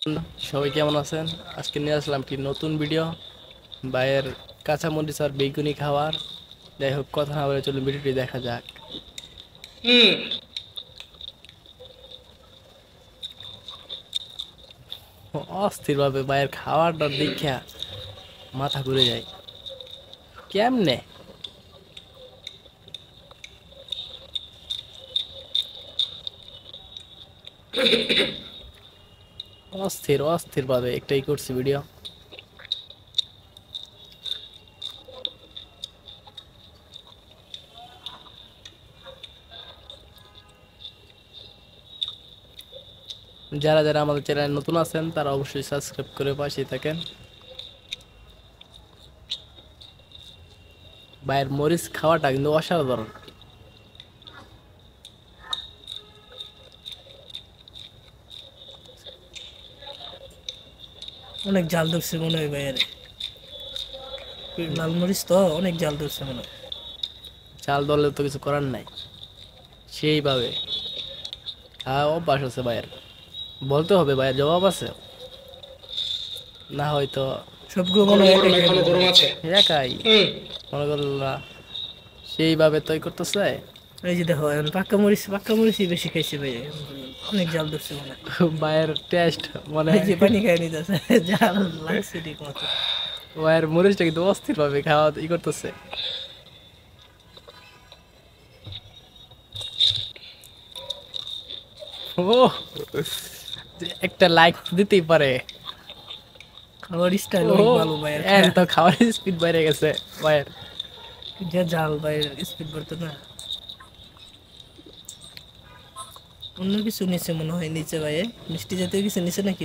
সবাই কেমন আছেন? আজকে নিয়ে আসলাম কি নতুন ভিডিও, ভাইয়ের কাঁচামরিচ আর বেগুনি খাওয়ার। যাই হোক, কথা না বলে চলুন ভিডিওটি দেখা যাক। অস্থির ভাবে ভাইয়ের খাওয়ারটা দেখা মাথা ঘুরে যায়। কেমনে? অস্থির অস্থির ভাবে একটাই করছি ভিডিও। যারা যারা আমাদের চ্যানেলে নতুন আছেন তারা অবশ্যই সাবস্ক্রাইব করে পাশেই থাকেন। ভাইয়ের মরিচ খাওয়াটা কিন্তু অসাধারণ। অনেক জাল ধরছে মনে হয় ভাইয়ারে। লাল মরিচ তো অনেক জাল ধরছে মনে হয়। চাল দলে তো কিছু করার নাই, সেইভাবে খাওয়া অভ্যাস আছে ভাইয়ের। বলতে হবে ভাইয়ের জবাব আছে, না হয়তো সবগুলো মনে হয় একাই খাইবো মনে হয়। একাই মনে করলা সেইভাবে তৈরি করতেছে। এই যে দেখো এখন পাক্কা মরিচই বেশি খাইছে ভাই এখন পর্যন্ত। অনেক জাল ধরছে মনে হয়। ভাইয়ের টেস্ট মানে এই যে পানি খাই নিতেছে জাল লাগছে ঠিক মতো। ভাইয়ের মরিচটা কিন্তু অস্থির ভাবে খাওয়া ই করতেছে। ও, একটা লাইক দিতেই পারে। খাবার স্টাইল ও, অনেক ভালো ভাইয়ের। এন তো খাওয়ার স্পিড বেড়ে গেছে ভাইয়ের। যে জাল ভাইয়ের স্পিড বাড়তো না। অন্য কিছু নিচে মনে হয় নিচে ভাইয়ে মিষ্টি জাতীয় কিছু নিচে নাকি?